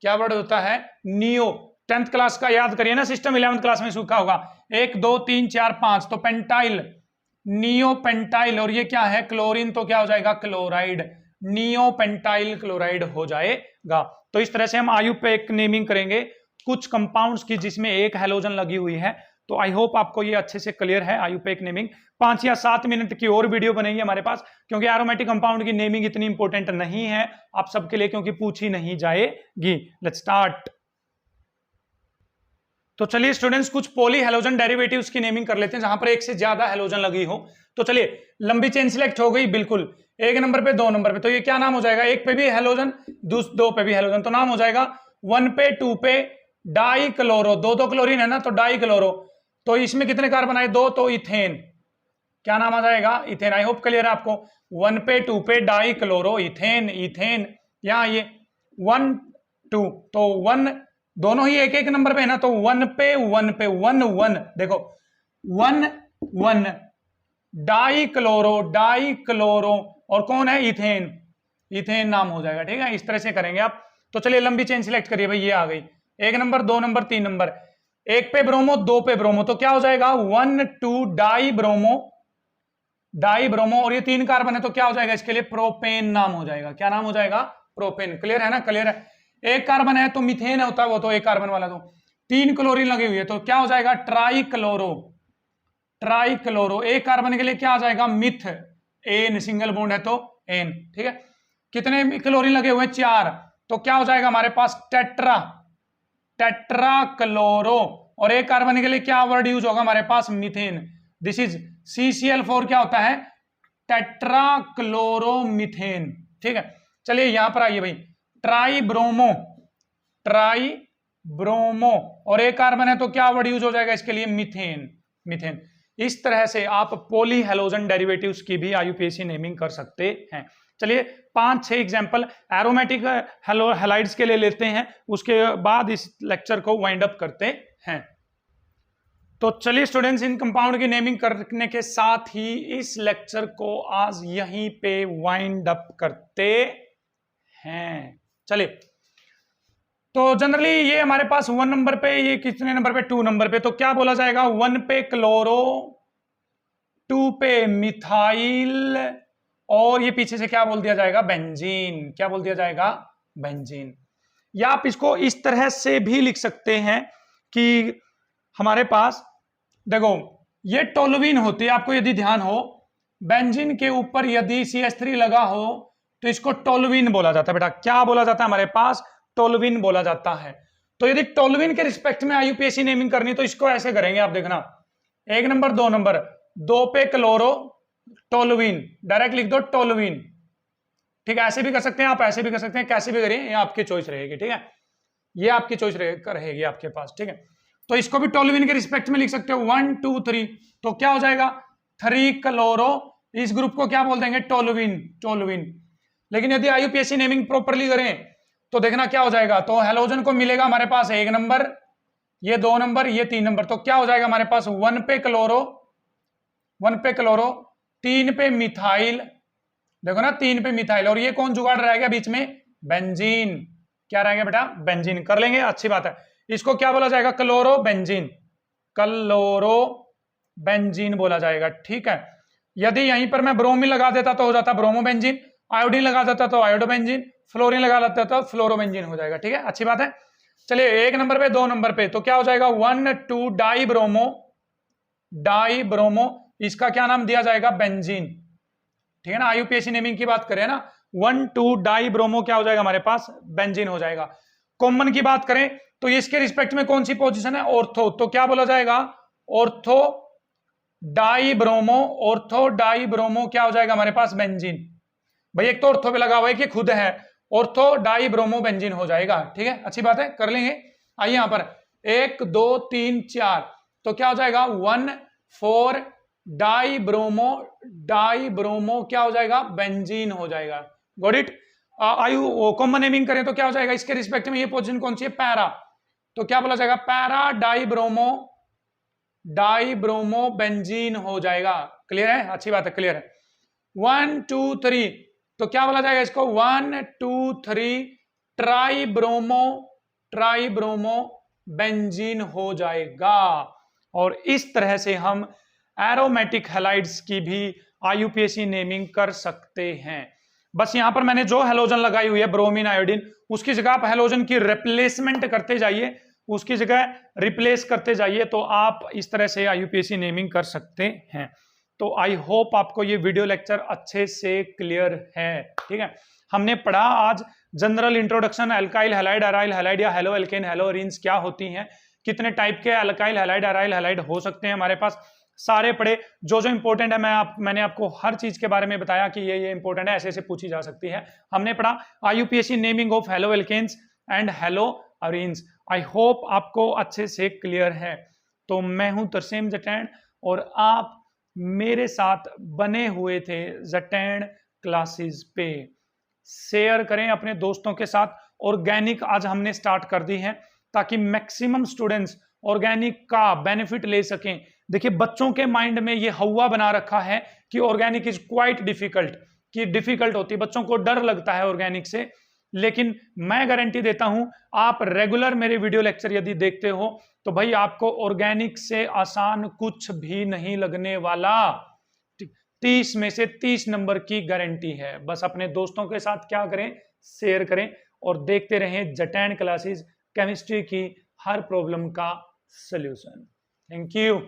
क्या वर्ड होता है? नियो। 10th क्लास का याद करिए ना सिस्टम, 11th क्लास में सूखा होगा। 1 2 3 4 5, तो पेंटाइल, नियो पेंटाइल, और ये क्या है? क्लोरीन, तो क्या हो जाएगा? क्लोराइड, नियो पेंटाइल क्लोराइड हो जाएगा। तो इस तरह से हम आयुपेक नेमिंग करेंगे कुछ कंपाउंड्स की जिसमें एक हैलोजन लगी हुई है। तो आई होप आपको ये अच्छे से क्लियर है आयुपेक नेमिंग। 5 या 7 मिनट की और वीडियो बनेगी हमारे पास, क्योंकि एरोमेटिक कंपाउंड की नेमिंग इतनी इंपॉर्टेंट नहीं है आप सबके लिए, क्योंकि पूछी नहीं जाएगी। Let's start. तो चलिए स्टूडेंट्स, कुछ पॉली हेलोजन डेरिवेटिव्स की नेमिंग कर लेते हैं जहां पर एक से ज्यादा हेलोजन लगी हो। तो चलिए, लंबी चेन सिलेक्ट हो गई बिल्कुल, 1 नंबर पे 2 नंबर पे, तो ये क्या नाम हो जाएगा? 1 पे भी हेलोजन, 2 पे भी हेलोजन, तो नाम हो जाएगा 1 पे 2 पे डाई क्लोरो, 2 क्लोरीन है ना, तो डाई क्लोरो। तो इसमें कितने कार्बन आए? 2, तो इथेन। क्या नाम आ जाएगा? इथेन। आई होप क्लियर है आपको। 1 पे 2 पे डाई क्लोरो इथेन, इथेन। यहां ये 1 2, तो 1 दोनों ही एक नंबर पे है ना, तो 1 पे 1 पे 1 1, देखो 1 1 डाई क्लोरो, और कौन है? इथेन, इथेन नाम हो जाएगा। ठीक है, इस तरह से करेंगे आप। तो चलिए लंबी चेन सिलेक्ट करिए भाई, ये आ गई 1 नंबर 2 नंबर 3 नंबर, 1 पे ब्रोमो 2 पे ब्रोमो, तो क्या हो जाएगा? 1 2 डाई ब्रोमो, और ये 3 कार्बन है, तो क्या हो जाएगा? इसके लिए प्रोपेन नाम हो जाएगा। क्या नाम हो जाएगा? प्रोपेन। क्लियर है ना? क्लियर है। 1 कार्बन है तो मीथेन होता है वो, तो 1 कार्बन वाला, तो 3 क्लोरीन लगी हुई है, तो क्या हो जाएगा? ट्राई क्लोरो, 1 कार्बन के लिए क्या आ जाएगा? मिथ एन, सिंगल बॉन्ड है तो एन। ठीक है, कितने क्लोरीन लगे हुए हैं? 4, तो क्या हो जाएगा हमारे पास? टेट्रा क्लोरो, और 1 कार्बन के लिए क्या वर्ड यूज होगा हमारे पास? मीथेन। दिस इज CCl4 क्या होता है? Tetra chloromethane. ठीक है, चलिए यहां पर आइए भाई, ट्राई ब्रोमो, और 1 कार्बन है तो क्या वर्ड यूज हो जाएगा इसके लिए? मीथेन। इस तरह से आप पॉली हेलोजन डेरिवेटिव्स की भी आयुपीएसी नेमिंग कर सकते हैं। चलिए 5-6 एग्जांपल एरोमेटिक हैलाइड्स के लिए लेते हैं, उसके बाद इस लेक्चर को वाइंड अप करते हैं। तो चलिए स्टूडेंट्स, इन कंपाउंड की नेमिंग करने के साथ ही इस लेक्चर को आज यहीं पे वाइंड अप करते हैं। चलिए, तो जनरली ये हमारे पास 1 नंबर पे, ये कितने नंबर पे? 2 नंबर पे, तो क्या बोला जाएगा? 1 पे क्लोरो, 2 पे मिथाइल, और ये पीछे से क्या बोल दिया जाएगा? बेंजीन। क्या बोल दिया जाएगा? बेंजीन। या आप इसको इस तरह से भी लिख सकते हैं कि हमारे पास देखो ये टोलुइन होती है, आपको यदि ध्यान हो, बेंजीन के ऊपर यदि CH3 लगा हो तो इसको टोलुइन बोला जाता है। बेटा क्या बोला जाता है हमारे पास? टोलुइन बोला जाता है। तो यदि टोलुइन के रिस्पेक्ट में आयुपीएसी नेमिंग करनी तो इसको ऐसे करेंगे, आप देखना 1 नंबर 2 नंबर, 2 पे क्लोरो टोलुइन, डायरेक्ट लिख दो टोलुइन। ठीक है, ऐसे भी कर सकते हैं आप, ऐसे भी कर सकते हैं, कैसे भी करिए, ये आपकी चॉइस रहेगी। ठीक है, ये आपकी चॉइस रहेगी आपके पास। ठीक है, तो इसको भी टोलुइन के रिस्पेक्ट में लिख सकते हो 1 2 3, तो क्या हो जाएगा? 3 क्लोरो, इस ग्रुप को क्या बोल देंगे? टोलुइन। लेकिन यदि आयुपीएसी नेमिंग प्रॉपरली करें तो देखना क्या हो जाएगा, तो हेलोजन को मिलेगा हमारे पास 1 नंबर, ये 2 नंबर, ये 3 नंबर, तो क्या हो जाएगा हमारे पास? 1 पे क्लोरो, 3 पे मिथाइल, देखो ना 3 पे मिथाइल, और ये कौन जुगाड़ रहेगा बीच में? बेंजीन। क्या रहेगा बेटा? बेंजीन। कर लेंगे, अच्छी बात है। इसको क्या बोला जाएगा? क्लोरो बेंजीन बोला जाएगा। ठीक है, यदि यहीं पर मैं ब्रोमीन लगा देता तो हो जाता ब्रोमो बेंजीन, आयोडीन लगा देता तो आयोडो बेंजीन, फ्लोरीन लगा देता तो फ्लोरो बेंजीन हो जाएगा। ठीक है, अच्छी बात है। चलिए 1 नंबर पे 2 नंबर पे, तो क्या हो जाएगा? 1 2 डाई ब्रोमो, इसका क्या नाम दिया जाएगा? बेंजीन। ठीक है ना, आयुपीएसी नेमिंग की बात करें ना, 1 2 डाई ब्रोमो क्या हो जाएगा हमारे पास? बेंजीन हो जाएगा। कॉमन की बात करें तो इसके रिस्पेक्ट में कौन सी पोजीशन है? ऑर्थो, तो क्या बोला जाएगा? ऑर्थो डाई ब्रोमो क्या हो जाएगा हमारे पास? बेंजीन। भाई एक तो ऑर्थो पे लगा हुआ है कि खुद है, ऑर्थो डाई ब्रोमो बेंजीन हो जाएगा। ठीक है, अच्छी बात है, कर लेंगे। आइए यहां पर 1 2 3 4, तो क्या हो जाएगा 1,4 डाई ब्रोमो क्या हो जाएगा बेंजीन हो जाएगा। Got it. आयु कॉमन नेमिंग करें तो क्या हो जाएगा इसके रिस्पेक्ट में, ये पोजीशन कौन सी है पैरा, तो क्या बोला जाएगा पैरा डाई ब्रोमो बेंजीन हो जाएगा। क्लियर है, अच्छी बात है, क्लियर है। 1 2 3, तो क्या बोला जाएगा इसको 1 2 3 ट्राई ब्रोमो बेंजीन हो जाएगा। और इस तरह से हम एरोमेटिक हैलाइड्स की भी आईयूपीएसी नेमिंग कर सकते हैं। बस यहां पर मैंने जो हैलोजन लगाई हुई है ब्रोमीन आयोडीन, उसकी जगह आप हैलोजन की रिप्लेसमेंट करते जाइए, उसकी जगह रिप्लेस करते जाइए, तो आप इस तरह से आईयूपीएसी नेमिंग कर सकते हैं। तो आई होप आपको ये वीडियो लेक्चर अच्छे से क्लियर है। ठीक है, हमने पढ़ा आज general introduction, alkyl halide, aryl halide या हेलो एल्केन हेलो एरीन्स क्या होती हैं, कितने टाइप के अल्काइल हैलाइड अराइल हैलाइड हो सकते हैं हमारे पास, सारे पढ़े। जो जो इंपॉर्टेंट है मैंने आपको हर चीज के बारे में बताया कि ये इंपॉर्टेंट है, ऐसे ऐसे पूछी जा सकती है। हमने पढ़ा IUPAC naming of halo alkanes and halo arenes. I hope आपको अच्छे से क्लियर है। तो मैं हूं तरसेम जटैन और आप मेरे साथ बने हुए थे जटैन क्लासेस पे। शेयर करें अपने दोस्तों के साथ। ऑर्गेनिक आज हमने स्टार्ट कर दी है ताकि मैक्सिमम स्टूडेंट्स ऑर्गेनिक का बेनिफिट ले सकें। देखिए बच्चों के माइंड में ये हवा बना रखा है कि ऑर्गेनिक इज क्वाइट डिफिकल्ट होती है, बच्चों को डर लगता है ऑर्गेनिक से। लेकिन मैं गारंटी देता हूं आप रेगुलर मेरे वीडियो लेक्चर यदि देखते हो तो भाई आपको ऑर्गेनिक से आसान कुछ भी नहीं लगने वाला। 30 में से 30 नंबर की गारंटी है। बस अपने दोस्तों के साथ क्या करें, शेयर करें और देखते रहें जटैन क्लासेस, केमिस्ट्री की हर प्रॉब्लम का सलूशन। Thank you.